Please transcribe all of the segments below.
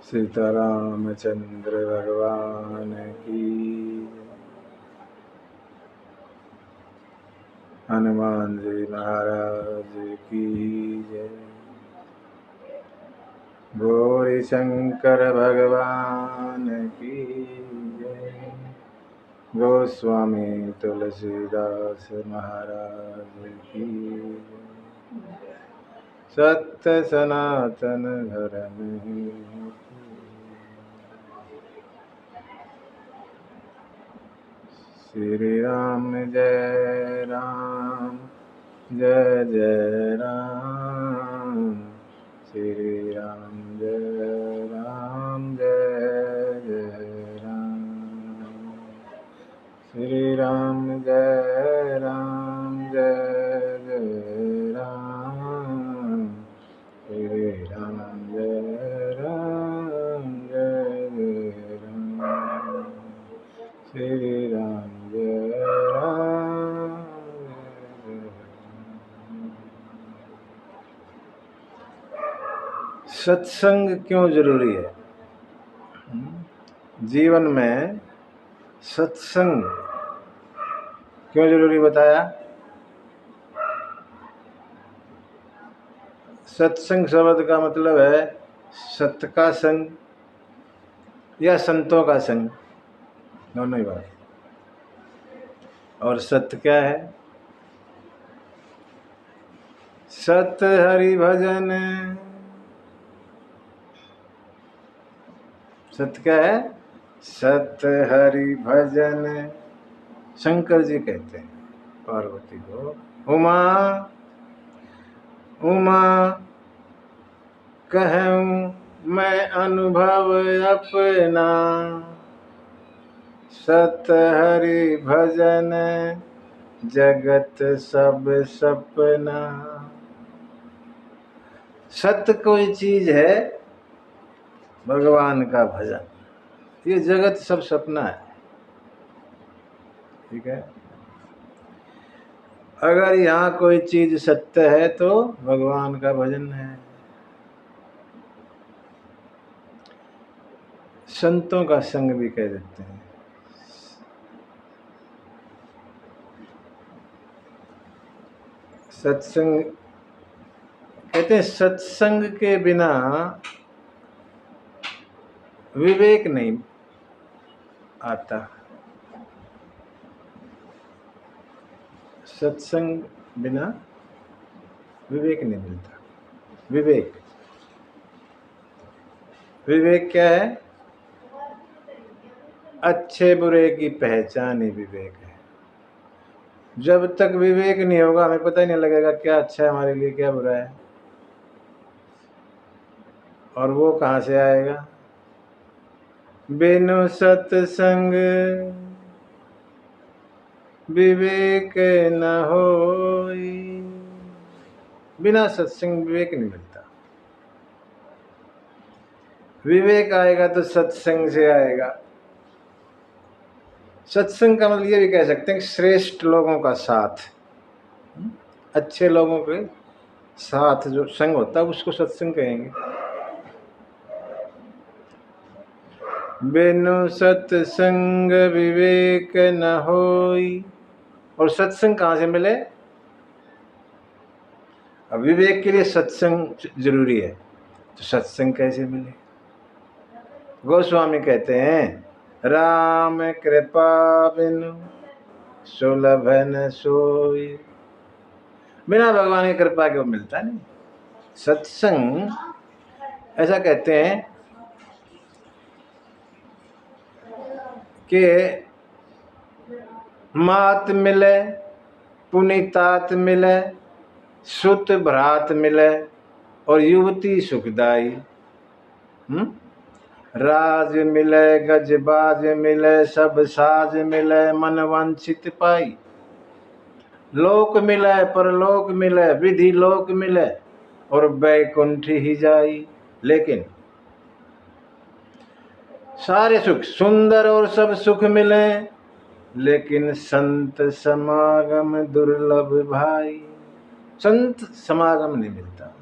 सीतारामचंद्र भगवान की, हनुमान जी महाराज की जय। गौरी शंकर भगवान की जय। गोस्वामी तुलसीदास महाराज की जय। सत्य सनातन धर्म की। श्री राम जय राम, जय जय राम। श्री राम जय राम, जय जय राम। श्री राम जय राम, जय जय राम। श्री राम जय राम, जय जय राम। श्री राम जय राम, जय जय राम। सत्संग क्यों जरूरी है? जीवन में सत्संग क्यों जरूरी बताया? सत्संग शब्द का मतलब है सत्य का संग या संतों का संग, दोनों ही बात। और सत्य क्या है? सत्य हरि भजन। सत्य क्या है? सत्य हरि भजन। शंकर जी कहते हैं पार्वती को, उमा उमा कहूँ मैं अनुभव अपना, सत्य हरि भजन जगत सब सपना। सत्य कोई चीज है, भगवान का भजन, ये जगत सब सपना है। ठीक है, अगर यहाँ कोई चीज सत्य है तो भगवान का भजन है। संतों का संग भी कह देते हैं। सत्संग कहते हैं, सत्संग के बिना विवेक नहीं आता। सत्संग बिना विवेक नहीं मिलता। विवेक, विवेक क्या है? अच्छे बुरे की पहचान ही विवेक है। जब तक विवेक नहीं होगा हमें पता ही नहीं लगेगा क्या अच्छा है हमारे लिए, क्या बुरा है। और वो कहाँ से आएगा? बिनु सत्संग विवेक न होई। बिना सत्संग विवेक नहीं मिलता। विवेक आएगा तो सत्संग से आएगा। सत्संग का मतलब ये भी कह सकते हैं कि श्रेष्ठ लोगों का साथ, अच्छे लोगों के साथ जो संग होता है उसको सत्संग कहेंगे। बिनु सत्संग विवेक न होई। और सत्संग कहाँ से मिले? अब विवेक के लिए सत्संग जरूरी है, तो सत्संग कैसे मिले? गोस्वामी कहते हैं, राम कृपा बिनु सुलभ न सोई। बिना भगवान की कृपा के वो मिलता नहीं सत्संग। ऐसा कहते हैं कि मात मिले, पुनीतात मिले, सुत भ्रात मिले और युवती सुखदाई। राज मिले, गजबाज मिले, सब साज मिले, मन वांछित पाई। लोक मिले, परलोक मिले, विधि लोक मिले और बैकुंठ ही जाई। लेकिन सारे सुख सुंदर और सब सुख मिले, लेकिन संत समागम दुर्लभ भाई। संत समागम नहीं मिलता।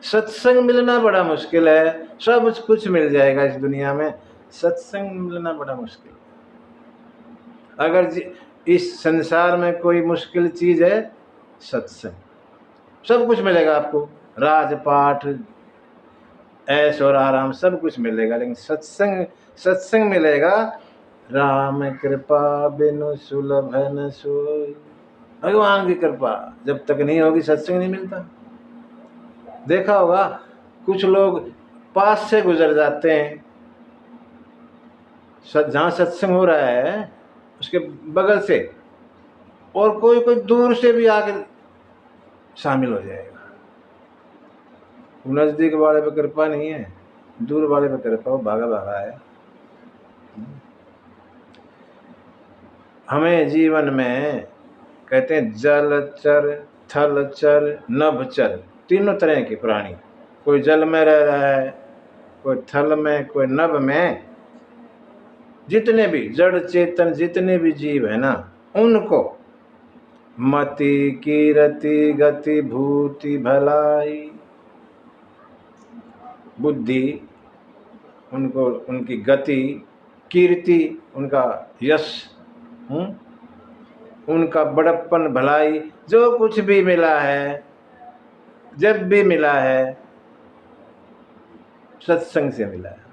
सत्संग मिलना बड़ा मुश्किल है। सब कुछ मिल जाएगा इस दुनिया में, सत्संग मिलना बड़ा मुश्किल है। अगर इस संसार में कोई मुश्किल चीज है सत्संग। सब कुछ मिलेगा आपको, राजपाट, ऐश और आराम सब कुछ मिलेगा, लेकिन सत्संग मिलेगा। राम कृपा बिनु सुलभ न सोई। भगवान की कृपा जब तक नहीं होगी सत्संग नहीं मिलता। देखा होगा कुछ लोग पास से गुजर जाते हैं, जहां सत्संग हो रहा है उसके बगल से, और कोई दूर से भी आके शामिल हो जाएगा। नजदीक वाले पे कृपा नहीं है, दूर वाले पे कृपा, वो भागा भागा है। हमें जीवन में कहते हैं जलचर, थलचर, नभचर, तीनों तरह के प्राणी। कोई जल में रह रहा है, कोई थल में, कोई नभ में। जितने भी जड़ चेतन जितने भी जीव है ना, उनको मति कीरति गति भूति भलाई, बुद्धि उनको, उनकी गति, कीर्ति उनका यश, उनका बड़प्पन, भलाई, जो कुछ भी मिला है, जब भी मिला है सत्संग से मिला है,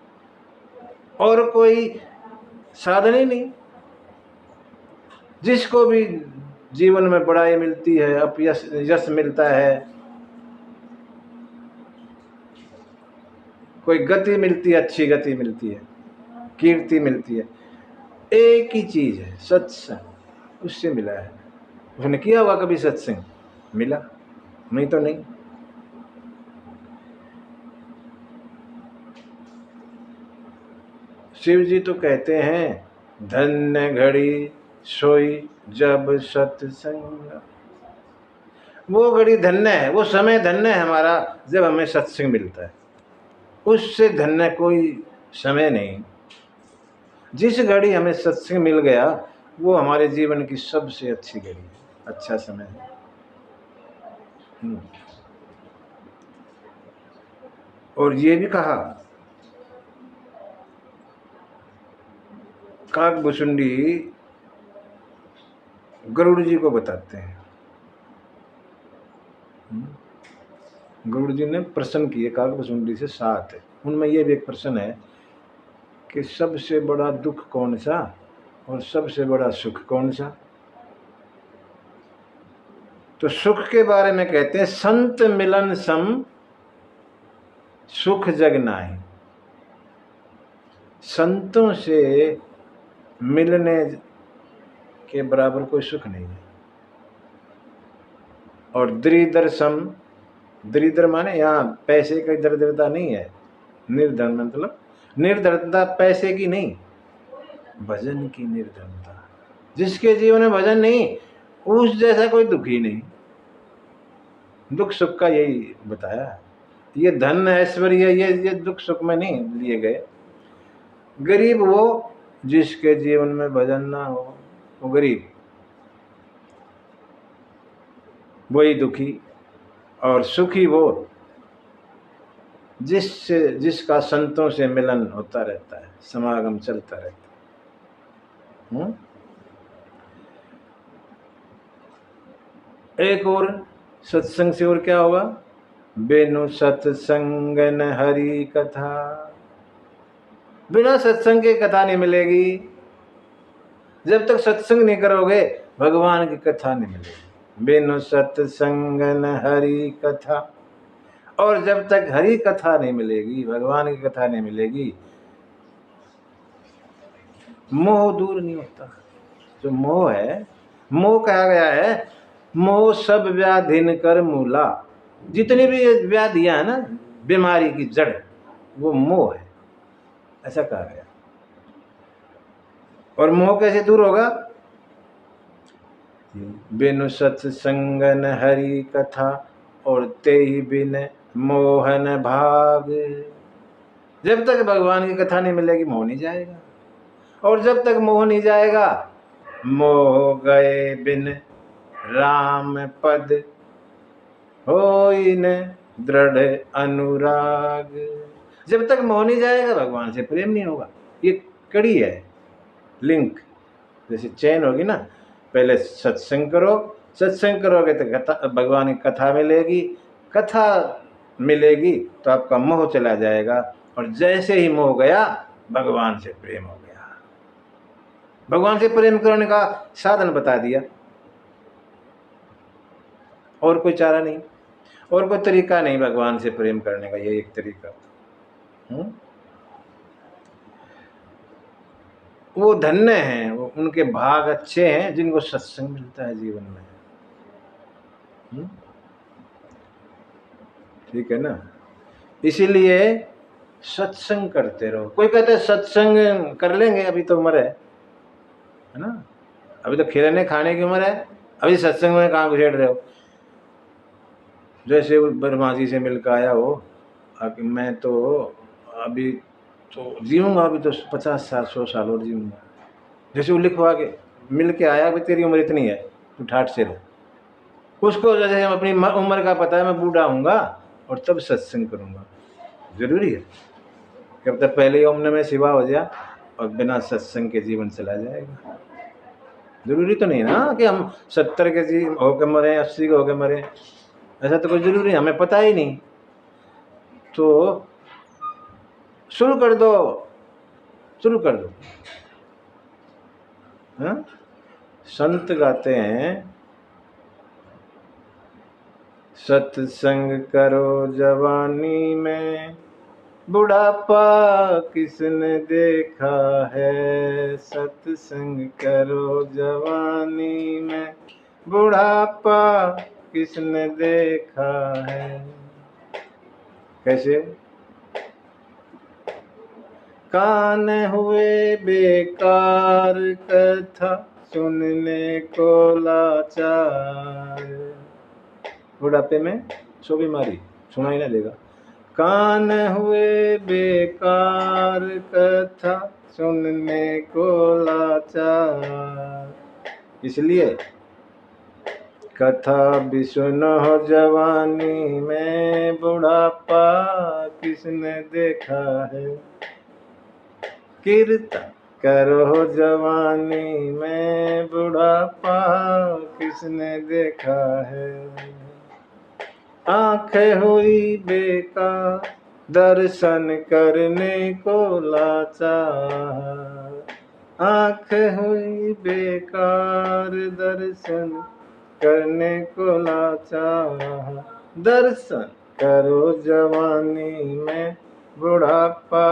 और कोई साधन ही नहीं। जिसको भी जीवन में बड़ाई मिलती है, अपयश यश मिलता है, कोई गति मिलती है, अच्छी गति मिलती है, कीर्ति मिलती है, एक ही चीज है सत्संग, उससे मिला है। उसने किया होगा कभी सत्संग, मिला नहीं तो नहीं। शिव जी तो कहते हैं धन्य घड़ी सोई जब सत्संग। वो घड़ी धन्य है, वो समय धन्य है हमारा जब हमें सत्संग मिलता है। उससे धन्य कोई समय नहीं। जिस घड़ी हमें सत्संग मिल गया वो हमारे जीवन की सबसे अच्छी घड़ी है, अच्छा समय है। और ये भी कहा काकभुसुंडी गरुड़ जी को बताते हैं। गरुड़ जी ने प्रश्न किए काकभुसुंडी से 7, उनमें ये भी एक प्रश्न है कि सबसे बड़ा दुख कौन सा और सबसे बड़ा सुख कौन सा। तो सुख के बारे में कहते हैं संत मिलन सम सुख जग नाहि। संतों से मिलने के बराबर कोई सुख नहीं है। और दरिद्र सम, दरिद्र माने यहाँ पैसे की दरिद्रता नहीं है, निर्धन मतलब निर्धनता पैसे की नहीं, भजन की निर्धनता। जिसके जीवन में भजन नहीं उस जैसा कोई दुखी नहीं। दुख सुख का यही बताया। ये धन ऐश्वर्य ये दुख सुख में नहीं लिए गए। गरीब वो जिसके जीवन में भजन ना हो, वो गरीब, वही दुखी। और सुखी वो जिसका संतों से मिलन होता रहता है, समागम चलता रहता है। एक और सत्संग से और क्या होगा, बिनु सत्संग न हरि कथा। बिना सत्संग की कथा नहीं मिलेगी। जब तक सत्संग नहीं करोगे भगवान की कथा नहीं मिलेगी। बिनु सत्संग न हरि कथा। और जब तक हरि कथा नहीं मिलेगी, भगवान की कथा नहीं मिलेगी, मोह दूर नहीं होता। जो मोह है, मोह कहा गया है मोह सब व्याधिन कर मूला। जितनी भी व्याधियां है ना, बीमारी की जड़, वो मोह है, ऐसा कहा गया। और मोह कैसे दूर होगा, बिनु सत्संग न हरि कथा और ते ही बिन मोहन भाग। जब तक भगवान की कथा नहीं मिलेगी मोह नहीं जाएगा। और जब तक मोह नहीं जाएगा, मोह गए बिन राम पद होई न दृढ़ अनुराग। जब तक मोह नहीं जाएगा भगवान से प्रेम नहीं होगा। ये कड़ी है, लिंक। जैसे चेन होगी ना, पहले सत्संग करो, सत्संग करोगे तो कथा, भगवान की कथा मिलेगी, कथा मिलेगी तो आपका मोह चला जाएगा, और जैसे ही मोह गया भगवान से प्रेम हो गया। भगवान से प्रेम करने का साधन बता दिया, और कोई चारा नहीं, और कोई तरीका नहीं भगवान से प्रेम करने का, ये एक तरीका। वो धन्य हैं, वो उनके भाग अच्छे हैं जिनको सत्संग मिलता है जीवन में। ठीक है ना? इसीलिए सत्संग करते रहो। कोई कहते हैं सत्संग कर लेंगे, अभी तो उम्र है ना, अभी तो खिलाने खाने की उम्र है, अभी सत्संग में कहाँ घुसेड़ रहे हो। जैसे वो ब्रह्मा जी से मिलकर आया हो, मैं तो अभी तो जीऊँगा, अभी तो 50-100 साल और जीऊँगा। जैसे वो लिखवा के मिल के आया, भाई तेरी उम्र इतनी है, तू ठाठ से रह। उसको जैसे हम अपनी उम्र का पता है, मैं बूढ़ा हूँगा और तब सत्संग करूँगा। जरूरी है कि अब तक पहले ही ओम नमः शिवाय हो जाए और बिना सत्संग के जीवन चला जाएगा। जरूरी तो नहीं ना कि हम 70 के जी होके मरे, 80 के होके मरे, ऐसा तो कोई जरूरी है, हमें पता ही नहीं। तो शुरू कर दो, शुरू कर दो। हाँ? संत गाते हैं, सत्संग करो जवानी में, बुढ़ापा किसने देखा है। सत्संग करो जवानी में, बुढ़ापा किसने देखा है। कैसे? कान हुए बेकार, कथा सुनने को लाचार। बुढ़ापे में सो बीमारी सुनाई ना देगा। कान हुए बेकार, कथा सुनने को लाचार। इसलिए कथा भी सुनो जवानी में, बुढ़ापा किसने देखा है। कीर्तन करो जवानी में, बुढ़ापा किसने देखा है। आंखें हुई बेकार, दर्शन करने को लाचार। आंखें हुई बेकार, दर्शन करने को लाचार। दर्शन करो जवानी में, बुढ़ापा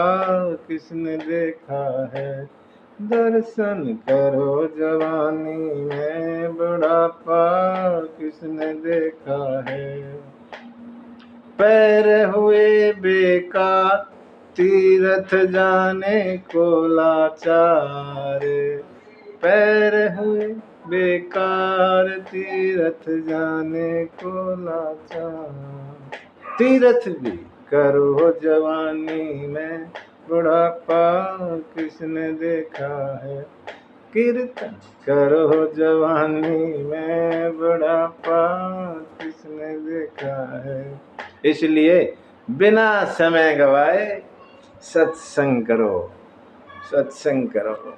किसने देखा है। दर्शन करो जवानी में, बुढ़ापा किसने देखा है। पैर हुए बेकार, तीर्थ जाने को लाचार। पैर हुए बेकार, तीर्थ जाने को लाचार। तीर्थ भी करो जवानी में, बुढ़ापा किसने देखा है। कीर्तन करो जवानी में, बुढ़ापा किसने देखा है। इसलिए बिना समय गवाए सत्संग करो, सत्संग करो।